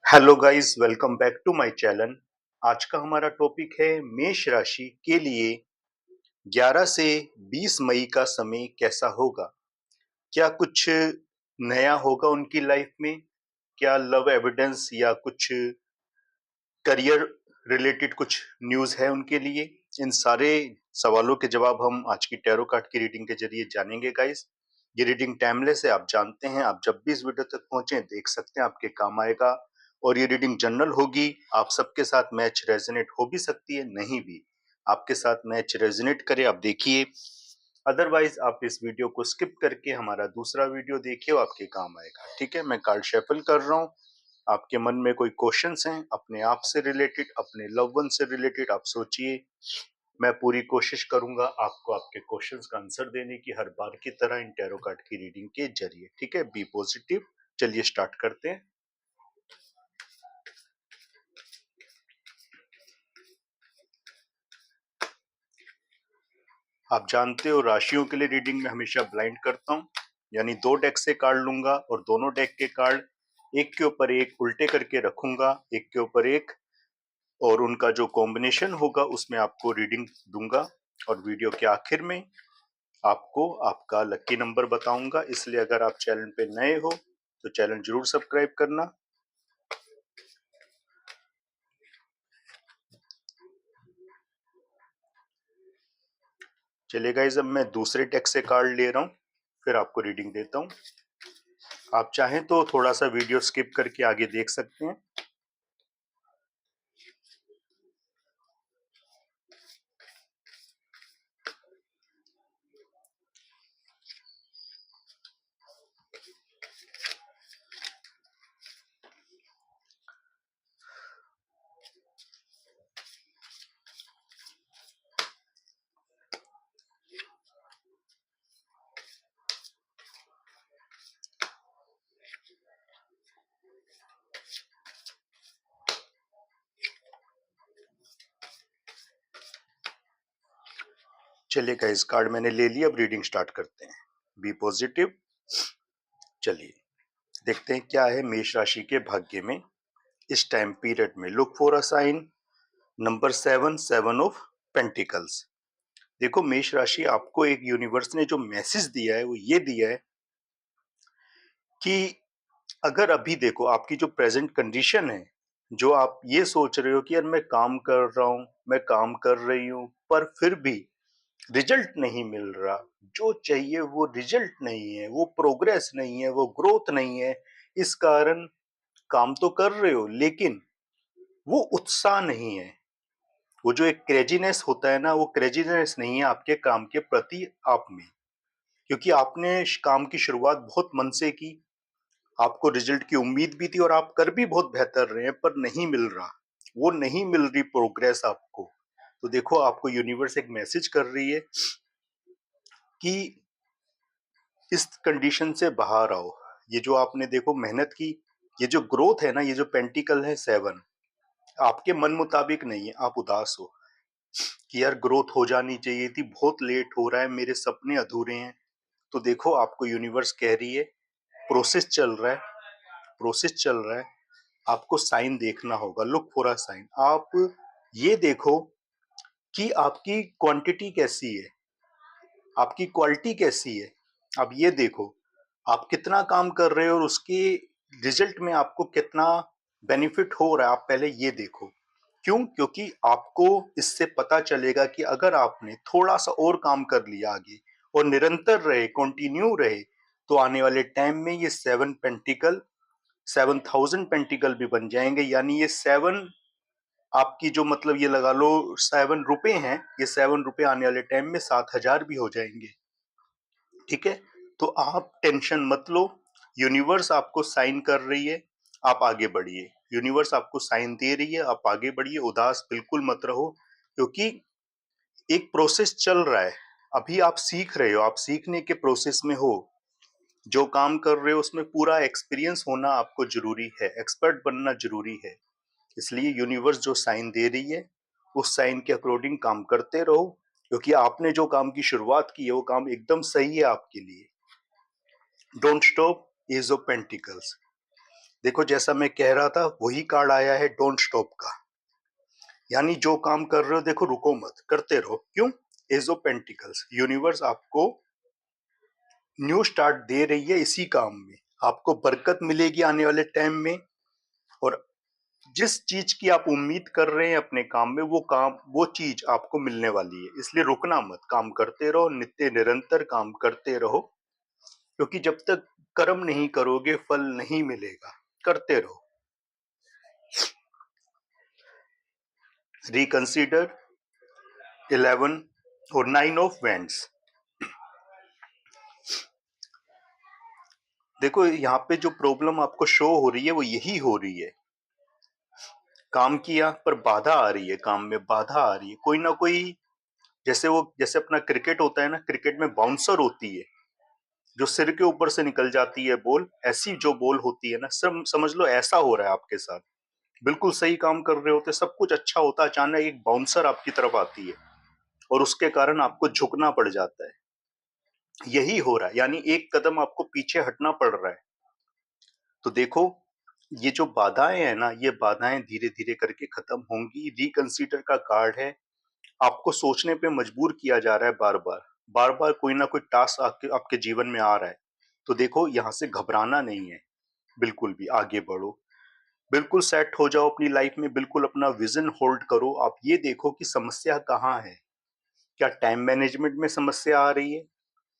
Hello guys, welcome back to my channel. आज का हमारा टॉपिक है मेष राशि के लिए 11 से 20 मई का समय कैसा होगा। क्या कुछ नया होगा उनकी लाइफ में? क्या लव एविडेंस या कुछ करियर रिलेटेड कुछ न्यूज है उनके लिए? इन सारे सवालों के जवाब हम आज की टैरो कार्ड की रीडिंग के जरिए जानेंगे गाइस। ये रीडिंग टाइमलेस है, आप जानते हैं। आप जब भी इस वीडियो तक पहुंचे देख सकते हैं, आपके काम आएगा। और ये रीडिंग जनरल होगी, आप सबके साथ मैच रेजोनेट हो भी सकती है, नहीं भी। आपके साथ मैच रेजोनेट करे आप देखिए, अदरवाइज आप इस वीडियो को स्किप करके हमारा दूसरा वीडियो देखिए, वो आपके काम आएगा। ठीक है, मैं कार्ड शेफल कर रहा हूँ। आपके मन में कोई क्वेश्चंस हैं अपने आप से रिलेटेड, अपने लव वन से रिलेटेड, आप सोचिए। मैं पूरी कोशिश करूंगा आपको आपके क्वेश्चंस का आंसर देने की, हर बार की तरह इन टैरो कार्ड की रीडिंग के जरिए। ठीक है, बी पॉजिटिव। चलिए स्टार्ट करते हैं। आप जानते हो राशियों के लिए रीडिंग में हमेशा ब्लाइंड करता हूं, यानी दो डेक से कार्ड लूंगा और दोनों डेक के कार्ड एक के ऊपर एक उल्टे करके रखूंगा, एक के ऊपर एक, और उनका जो कॉम्बिनेशन होगा उसमें आपको रीडिंग दूंगा। और वीडियो के आखिर में आपको आपका लकी नंबर बताऊंगा। इसलिए अगर आप चैनल पे नए हो तो चैनल जरूर सब्सक्राइब करना। चलिए गाइस, अब मैं दूसरे डेक से कार्ड ले रहा हूं, फिर आपको रीडिंग देता हूं। आप चाहें तो थोड़ा सा वीडियो स्किप करके आगे देख सकते हैं। चलिए गाइस, कार्ड मैंने ले लिया, अब रीडिंग स्टार्ट करते हैं। Be positive. चलिए देखते हैं क्या है मेष राशि के भाग्य में इस टाइम पीरियड में। Look for a sign number 7, 7 of pentacles. देखो मेष राशि, आपको एक यूनिवर्स ने जो मैसेज दिया है वो ये दिया है कि अगर अभी देखो आपकी जो प्रेजेंट कंडीशन है, जो आप ये सोच रहे हो कि यार मैं काम कर रहा हूं, मैं काम कर रही हूं, पर फिर भी रिजल्ट नहीं मिल रहा, जो चाहिए वो रिजल्ट नहीं है, वो प्रोग्रेस नहीं है, वो ग्रोथ नहीं है। इस कारण काम तो कर रहे हो लेकिन वो उत्साह नहीं है, वो जो एक क्रेजीनेस होता है ना, वो क्रेजीनेस नहीं है आपके काम के प्रति आप में। क्योंकि आपने काम की शुरुआत बहुत मन से की, आपको रिजल्ट की उम्मीद भी थी और आप कर भी बहुत बेहतर रहे हैं, पर नहीं मिल रहा, वो नहीं मिल रही प्रोग्रेस आपको। तो देखो आपको यूनिवर्स एक मैसेज कर रही है कि इस कंडीशन से बाहर आओ। ये जो आपने देखो मेहनत की, ये जो ग्रोथ है ना, ये जो पेंटिकल है 7, आपके मन मुताबिक नहीं है। आप उदास हो कि यार ग्रोथ हो जानी चाहिए थी, बहुत लेट हो रहा है, मेरे सपने अधूरे हैं। तो देखो आपको यूनिवर्स कह रही है प्रोसेस चल रहा है, प्रोसेस चल रहा है, आपको साइन देखना होगा। Look for a sign. आप ये देखो कि आपकी क्वांटिटी कैसी है, आपकी क्वालिटी कैसी है। आप ये देखो आप कितना काम कर रहे हो और उसके रिजल्ट में आपको कितना बेनिफिट हो रहा है, आप पहले ये देखो। क्यों? क्योंकि आपको इससे पता चलेगा कि अगर आपने थोड़ा सा और काम कर लिया आगे और निरंतर रहे, कंटिन्यू रहे, तो आने वाले टाइम में ये 7 पेंटिकल 7,000 पेंटिकल भी बन जाएंगे। यानी ये 7 आपकी जो मतलब ये लगा लो 7 रुपए हैं, ये 7 रुपए आने वाले टाइम में 7,000 भी हो जाएंगे। ठीक है, तो आप टेंशन मत लो, यूनिवर्स आपको साइन कर रही है, आप आगे बढ़िए। यूनिवर्स आपको साइन दे रही है, आप आगे बढ़िए, उदास बिल्कुल मत रहो। क्योंकि एक प्रोसेस चल रहा है, अभी आप सीख रहे हो, आप सीखने के प्रोसेस में हो। जो काम कर रहे हो उसमें पूरा एक्सपीरियंस होना आपको जरूरी है, एक्सपर्ट बनना जरूरी है। इसलिए यूनिवर्स जो साइन दे रही है उस साइन के अकॉर्डिंग काम करते रहो। क्योंकि आपने जो काम की शुरुआत की है वो काम एकदम सही है आपके लिए। Don't stop, ace of pentacles. देखो जैसा मैं कह रहा था वही कार्ड आया है डोंट स्टॉप का, यानी जो काम कर रहे हो देखो रुको मत, करते रहो। क्यों? एज ऑफ पेंटिकल्स, यूनिवर्स आपको न्यू स्टार्ट दे रही है इसी काम में, आपको बरकत मिलेगी आने वाले टाइम में, और जिस चीज की आप उम्मीद कर रहे हैं अपने काम में वो काम वो चीज आपको मिलने वाली है। इसलिए रुकना मत, काम करते रहो, नित्य निरंतर काम करते रहो, क्योंकि जब तक कर्म नहीं करोगे फल नहीं मिलेगा। करते रहो। रिकंसीडर 11 और 9 ऑफ वेंट्स। देखो यहाँ पे जो प्रॉब्लम आपको शो हो रही है वो यही हो रही है, काम किया पर बाधा आ रही है, काम में बाधा आ रही है कोई ना कोई। जैसे अपना क्रिकेट होता है ना, क्रिकेट में बाउंसर होती है जो सिर के ऊपर से निकल जाती है बॉल, ऐसी जो बॉल होती है ना, समझ लो ऐसा हो रहा है आपके साथ। बिल्कुल सही काम कर रहे होते, सब कुछ अच्छा होता, अचानक एक बाउंसर आपकी तरफ आती है और उसके कारण आपको झुकना पड़ जाता है। यही हो रहा है, यानी एक कदम आपको पीछे हटना पड़ रहा है। तो देखो ये जो बाधाएं है ना, ये बाधाएं धीरे धीरे करके खत्म होंगी। रिकंसीडर का कार्ड है, आपको सोचने पे मजबूर किया जा रहा है, बार बार कोई ना कोई टास्क आपके जीवन में आ रहा है। तो देखो यहाँ से घबराना नहीं है, बिल्कुल भी आगे बढ़ो, बिल्कुल सेट हो जाओ अपनी लाइफ में, बिल्कुल अपना विजन होल्ड करो। आप ये देखो कि समस्या कहाँ है, क्या टाइम मैनेजमेंट में समस्या आ रही है,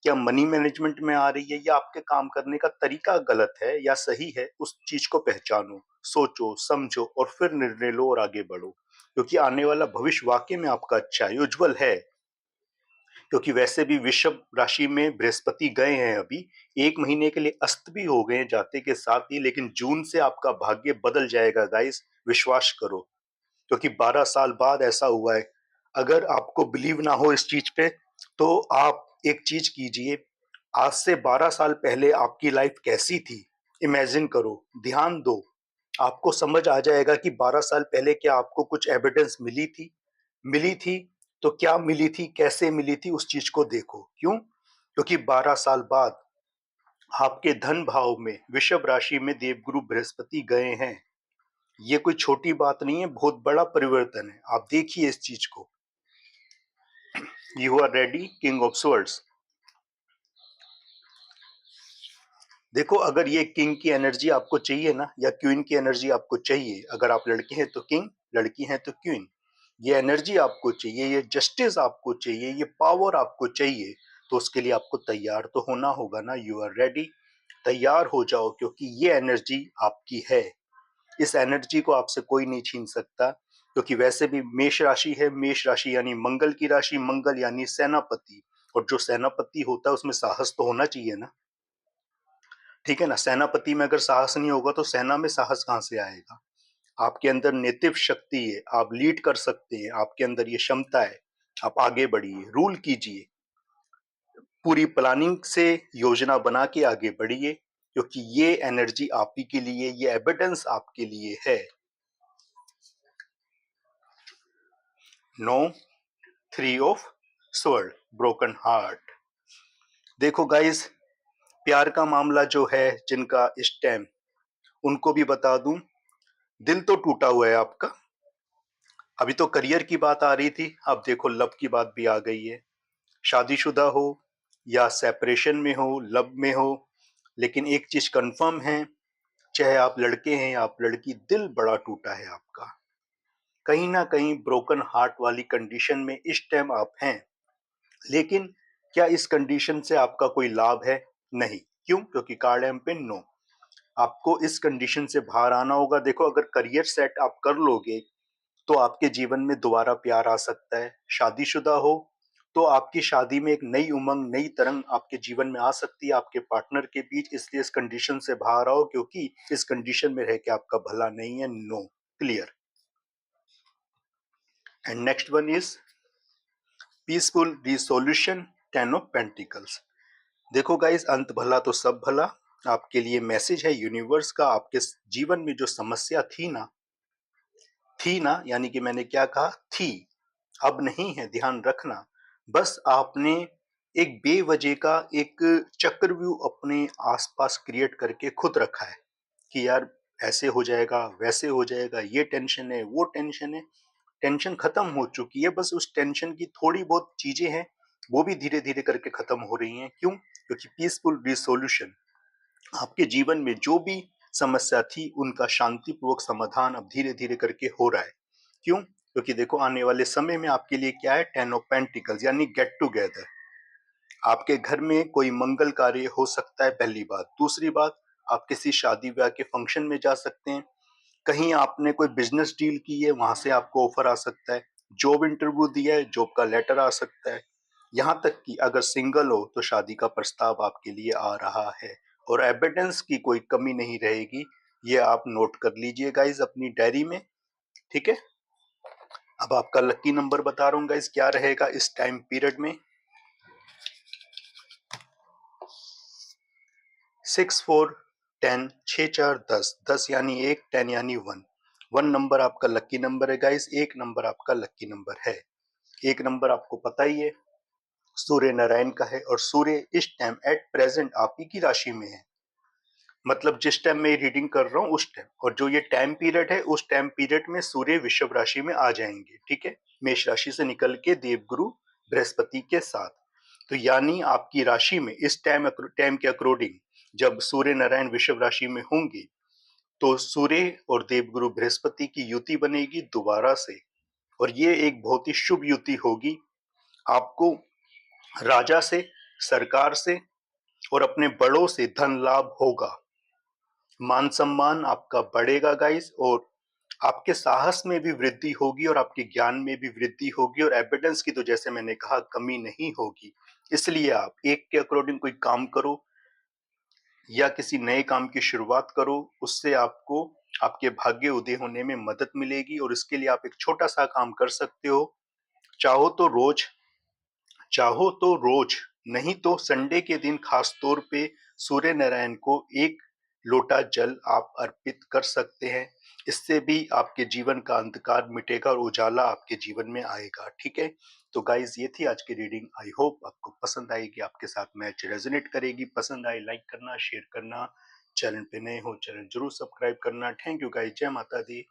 क्या मनी मैनेजमेंट में आ रही है, या आपके काम करने का तरीका गलत है या सही है, उस चीज को पहचानो, सोचो समझो और फिर निर्णय लो और आगे बढ़ो, क्योंकि आने वाला भविष्य वाकई में आपका अच्छा है, उज्जवल है। क्योंकि वैसे भी वृषभ राशि में बृहस्पति गए हैं अभी, 1 महीने के लिए अस्त भी हो गए हैं जाते के साथ ही, लेकिन जून से आपका भाग्य बदल जाएगा गाइस, विश्वास करो, क्योंकि 12 साल बाद ऐसा हुआ है। अगर आपको बिलीव ना हो इस चीज पे तो आप एक चीज कीजिए, आज से 12 साल पहले आपकी लाइफ कैसी थी, इमेजिन करो, ध्यान दो, आपको समझ आ जाएगा कि 12 साल पहले क्या आपको कुछ एविडेंस मिली थी तो क्या मिली थी, कैसे मिली थी, उस चीज को देखो। क्यों? क्योंकि 12 साल बाद आपके धन भाव में वृषभ राशि में देवगुरु बृहस्पति गए हैं। ये कोई छोटी बात नहीं है, बहुत बड़ा परिवर्तन है, आप देखिए इस चीज को। You are ready, king of swords. देखो अगर ये किंग की एनर्जी आपको चाहिए ना, या क्वीन की एनर्जी आपको चाहिए, अगर आप लड़के हैं तो किंग, लड़की हैं तो क्वीन, ये एनर्जी आपको चाहिए, ये जस्टिस आपको चाहिए, ये पावर आपको चाहिए, तो उसके लिए आपको तैयार तो होना होगा ना। यू आर रेडी, तैयार हो जाओ, क्योंकि ये एनर्जी आपकी है। इस एनर्जी को आपसे कोई नहीं छीन सकता, क्योंकि वैसे भी मेष राशि है, मेष राशि यानी मंगल की राशि, मंगल यानी सेनापति, और जो सेनापति होता है उसमें साहस तो होना चाहिए ना, ठीक है ना। सेनापति में अगर साहस नहीं होगा तो सेना में साहस कहां से आएगा। आपके अंदर नेतृत्व शक्ति है, आप लीड कर सकते हैं, आपके अंदर ये क्षमता है, आप आगे बढ़िए, रूल कीजिए, पूरी प्लानिंग से योजना बना के आगे बढ़िए, क्योंकि ये एनर्जी आप ही के लिए, ये एविडेंस आपके लिए है। No 3 of sword, broken heart. देखो गाइस, प्यार का मामला जो है जिनका इस टाइम, उनको भी बता दूं, दिल तो टूटा हुआ है आपका। अभी तो करियर की बात आ रही थी, अब देखो लव की बात भी आ गई है। शादीशुदा हो या सेपरेशन में हो, लव में हो, लेकिन एक चीज कंफर्म है, चाहे आप लड़के हैं या आप लड़की, दिल बड़ा टूटा है आपका, कहीं ना कहीं ब्रोकन हार्ट वाली कंडीशन में इस टाइम आप हैं। लेकिन क्या इस कंडीशन से आपका कोई लाभ है? नहीं। क्यों? क्योंकि कार्ड एम पे नो, आपको इस कंडीशन से बाहर आना होगा। देखो अगर करियर सेट आप कर लोगे तो आपके जीवन में दोबारा प्यार आ सकता है। शादीशुदा हो तो आपकी शादी में एक नई उमंग, नई तरंग आपके जीवन में आ सकती है आपके पार्टनर के बीच। इसलिए इस कंडीशन से बाहर आओ, क्योंकि इस कंडीशन में रह के आपका भला नहीं है। No, clear. And next one is peaceful resolution, 10 of pentacles. देखो गाइस, अंत भला तो सब भला, आपके लिए मैसेज है यूनिवर्स का। आपके जीवन में जो समस्या थी ना, यानी कि मैंने क्या कहा, थी, अब नहीं है, ध्यान रखना। बस आपने एक बेवजह का एक चक्रव्यूह अपने आसपास क्रिएट करके खुद रखा है कि यार ऐसे हो जाएगा, वैसे हो जाएगा, ये टेंशन है, वो टेंशन है। टेंशन खत्म हो चुकी है, बस उस टेंशन की थोड़ी बहुत चीजें हैं, वो भी धीरे धीरे करके खत्म हो रही हैं। क्यों? क्योंकि पीसफुल रिसोल्यूशन, आपके जीवन में जो भी समस्या थी उनका शांतिपूर्वक समाधान अब धीरे धीरे करके हो रहा है। क्यों? क्योंकि देखो आने वाले समय में आपके लिए क्या है, 10 ऑफ पेंटिकल्स यानी गेट टुगेदर। आपके घर में कोई मंगल कार्य हो सकता है, पहली बात। दूसरी बात, आप किसी शादी ब्याह के फंक्शन में जा सकते हैं। कहीं आपने कोई बिजनेस डील की है, वहां से आपको ऑफर आ सकता है। जॉब इंटरव्यू दिया है, जॉब का लेटर आ सकता है। यहाँ तक कि अगर सिंगल हो तो शादी का प्रस्ताव आपके लिए आ रहा है। और एविडेंस की कोई कमी नहीं रहेगी। ये आप नोट कर लीजिए गाइज अपनी डायरी में। ठीक है, अब आपका लकी नंबर बता रहा हूँ गाइज क्या रहेगा इस टाइम पीरियड में। 6 4 10, 6 4 10, 10 यानी 1, 10 यानी 1। 1 नंबर आपका लकी नंबर है गाइस, 1 नंबर आपका लकी नंबर है। 1 नंबर आपको पता ही है सूर्य नारायण का है, और सूर्य इस टाइम एट प्रेजेंट आप ही की राशि में है। मतलब जिस टाइम मैं रीडिंग कर रहा हूँ उस टाइम, और जो ये टाइम पीरियड है उस टाइम पीरियड में सूर्य वृषभ राशि में आ जाएंगे। ठीक है, मेष राशि से निकल के देवगुरु बृहस्पति के साथ। तो यानी आपकी राशि में इस टाइम के अकॉर्डिंग जब सूर्य नारायण वृषभ राशि में होंगे तो सूर्य और देवगुरु बृहस्पति की युति बनेगी दोबारा से। और ये एक बहुत ही शुभ युति होगी। आपको राजा से, सरकार से और अपने बड़ों से धन लाभ होगा। मान सम्मान आपका बढ़ेगा गाइस, और आपके साहस में भी वृद्धि होगी और आपके ज्ञान में भी वृद्धि होगी, और एविडेंस की तो जैसे मैंने कहा कमी नहीं होगी। इसलिए आप एक के अकॉर्डिंग कोई काम करो या किसी नए काम की शुरुआत करो, उससे आपको आपके भाग्य उदय होने में मदद मिलेगी। और इसके लिए आप एक छोटा सा काम कर सकते हो। चाहो तो रोज, चाहो तो रोज, नहीं तो संडे के दिन खास तौर पे सूर्य नारायण को एक लोटा जल आप अर्पित कर सकते हैं। इससे भी आपके जीवन का अंधकार मिटेगा और उजाला आपके जीवन में आएगा। ठीक है, तो गाइज ये थी आज की रीडिंग। आई होप आपको पसंद आएगी, आपके साथ मैच रेजोनेट करेगी। पसंद आई लाइक करना, शेयर करना, चैनल पे नए हो चैनल जरूर सब्सक्राइब करना। थैंक यू गाइज, जय माता दी।